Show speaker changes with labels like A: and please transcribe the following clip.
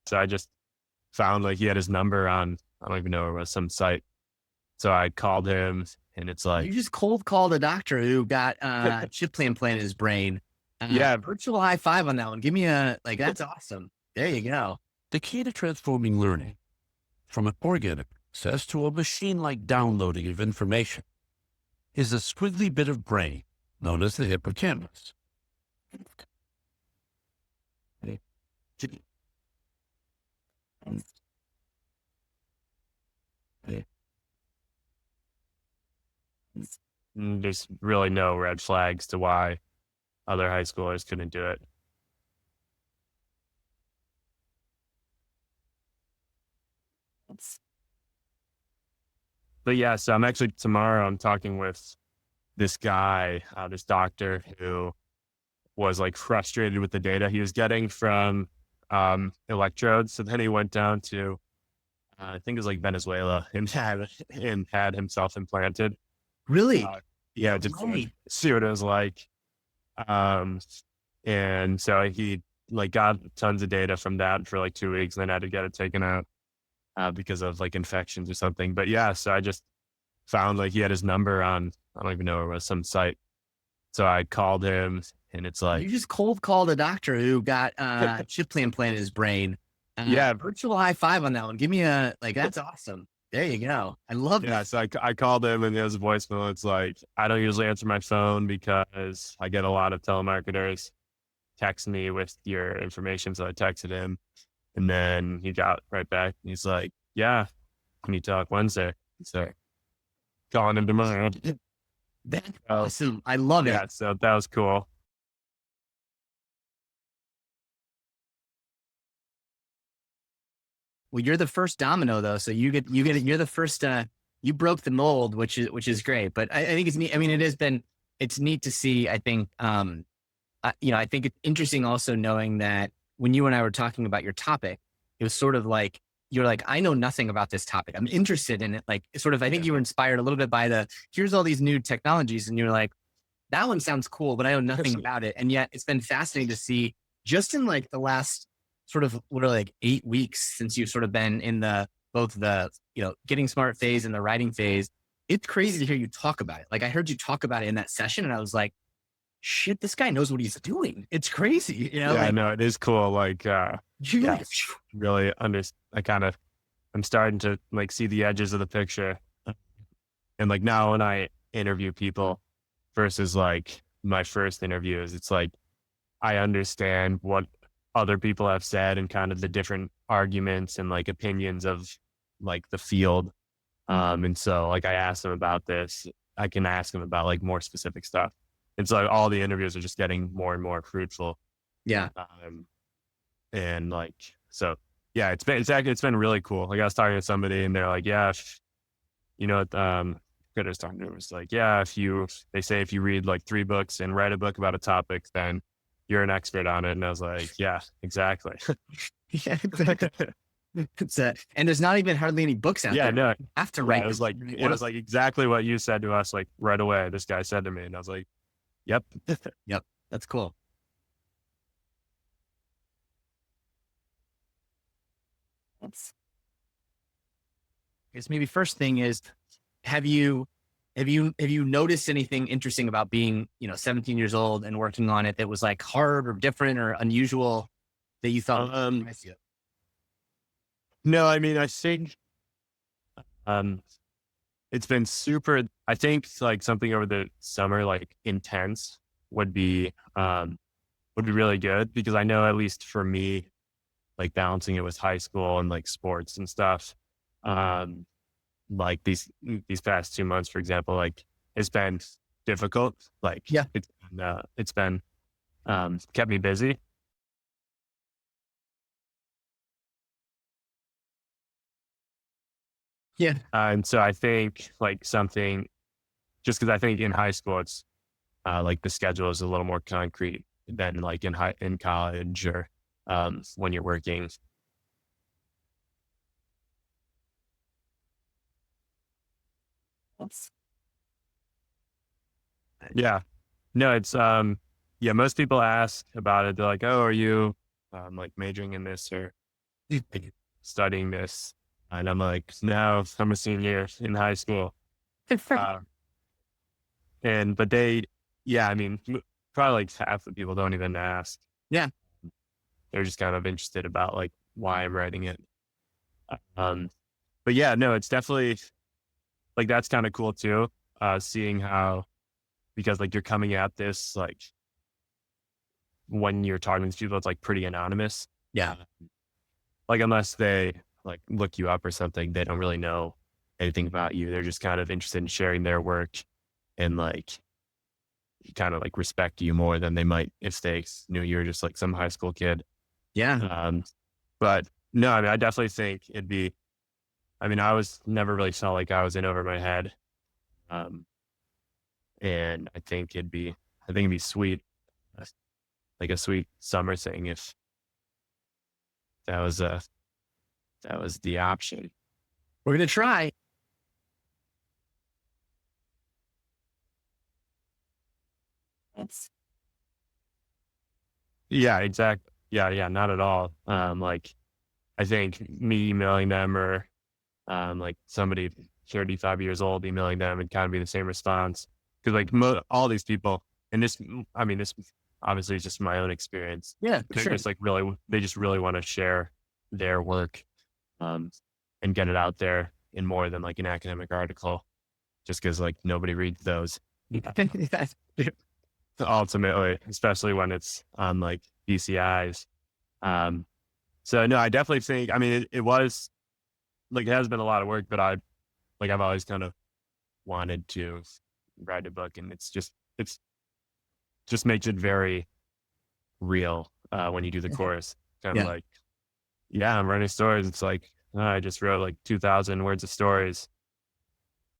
A: So I just found like he had his number on, I don't even know, it was some site. So I called him and it's
B: You
A: like,
B: just cold called a doctor who got a chip implant in his brain.
A: yeah,
B: Virtual high five on that one. Give me a like. That's awesome. There you go.
C: The key to transforming learning from an organic process to a machine-like downloading of information is a squiggly bit of brain known as the hippocampus.
A: there's really no red flags to why other high schoolers couldn't do it. But yeah, so I'm actually tomorrow, I'm talking with this guy, this doctor who was like frustrated with the data he was getting from electrodes. So then he went down to, I think it was like Venezuela and had himself implanted.
B: Really?
A: Yeah,
B: No
A: just to
B: way.
A: see what it was like. Um, and so he like got tons of data from that for like 2 weeks, and then had to get it taken out because of like infections or something. But yeah, so I just found like he had his number on, I don't even know, it was some site. So I called him and it's
B: You
A: like,
B: just cold called a doctor who got a chip implant in his brain.
A: yeah,
B: Virtual high five on that one. Give me a like. That's awesome. There you go. I love
A: yeah.
B: that.
A: So I called him and it was a voicemail. It's like, I don't usually answer my phone because I get a lot of telemarketers text me with your information. So I texted him and then he got right back. And he's like, yeah, can you talk Wednesday? So calling him tomorrow.
B: That's
A: Oh,
B: awesome. I love it.
A: yeah. So that was cool.
B: Well, you're the first domino though, so you're the first. You broke the mold, which is great. But I think it's neat. I mean, it's neat to see. I think I think it's interesting also knowing that when you and I were talking about your topic, it was sort of like you're like, I know nothing about this topic. I'm interested in it. Like sort of, I think
A: Yeah.
B: you were inspired a little bit by here's all these new technologies, and you're like, that one sounds cool, but I know nothing about it. And yet it's been fascinating to see just in like the last sort of what are like 8 weeks since you've sort of been in both the, getting smart phase and the writing phase. It's crazy to hear you talk about it. Like I heard you talk about it in that session and I was like, shit, this guy knows what he's doing. It's crazy,
A: Yeah,
B: like
A: no, it is cool. Like,
B: you're
A: yeah,
B: like,
A: really I'm starting to like see the edges of the picture. And like now when I interview people versus like my first interviews, it's like I understand what other people have said and kind of the different arguments and like opinions of like the field. And so like I asked them about this, I can ask them about like more specific stuff. And so all the interviews are just getting more and more fruitful.
B: yeah,
A: Um, and like, so yeah, it's been really cool. Like I was talking to somebody and they're like, yeah, if, good, I was talking to him, it's like, yeah, they say if you read like 3 books and write a book about a topic, then you're an expert on it. And I was like, yeah, exactly.
B: yeah, exactly. And there's not even hardly any books out
A: Yeah,
B: there.
A: no,
B: You have to
A: yeah,
B: write
A: it was
B: them.
A: like, it was like exactly what you said to us, like right away, this guy said to me, and I was like, yep.
B: Yep, that's cool. That's, I guess maybe first thing is, have you have you noticed anything interesting about being 17 years old and working on it that was like hard or different or unusual that you thought would
A: Um,
B: surprise you?
A: no, I mean, I think, um, it's been super, I think like something over the summer, like intense would be really good because I know at least for me, like balancing it with high school and like sports and stuff. Um, like these past 2 months, for example, like it's been difficult. Like
B: Yeah,
A: it's been kept me busy.
B: yeah,
A: And so I think like something just because I think in high school it's like the schedule is a little more concrete than like in college or when you're working.
B: that's
A: Yeah. No, it's yeah, most people ask about it. They're like, "Oh, are you like majoring in this or studying this. And I'm like, now I'm a senior in high school. Uh, but I mean, probably like half the people don't even ask.
B: Yeah.
A: They're just kind of interested about like why I'm writing it. But yeah, no, it's definitely like, that's kind of cool too. Seeing how, because like you're coming at this, like when you're talking to people, it's like pretty anonymous.
B: Yeah.
A: Like unless they like look you up or something, they don't really know anything about you. They're just kind of interested in sharing their work and like kind of like respect you more than they might if they knew you were just like some high school kid.
B: Yeah.
A: But no, I mean, I definitely think I was never really felt like I was in over my head. And I think it'd be sweet, like a sweet summer thing if that was the option.
B: We're going to try.
A: Yeah, exactly. Yeah, not at all. Like I think me emailing them or like somebody 35 years old emailing them and kind of be the same response. Because like all these people, and this obviously is just my own experience.
B: Yeah.
A: They're
B: Sure.
A: just like they just really want to share their work and get it out there in more than like an academic article, just because like nobody reads those ultimately, especially when it's on like BCIs. So no, I definitely think, it was like, it has been a lot of work, but I've always kind of wanted to write a book, and it's just makes it very real when you do the course. Kind of
B: Yeah.
A: like, yeah, I'm writing stories. It's like, I just wrote like 2,000 words of stories.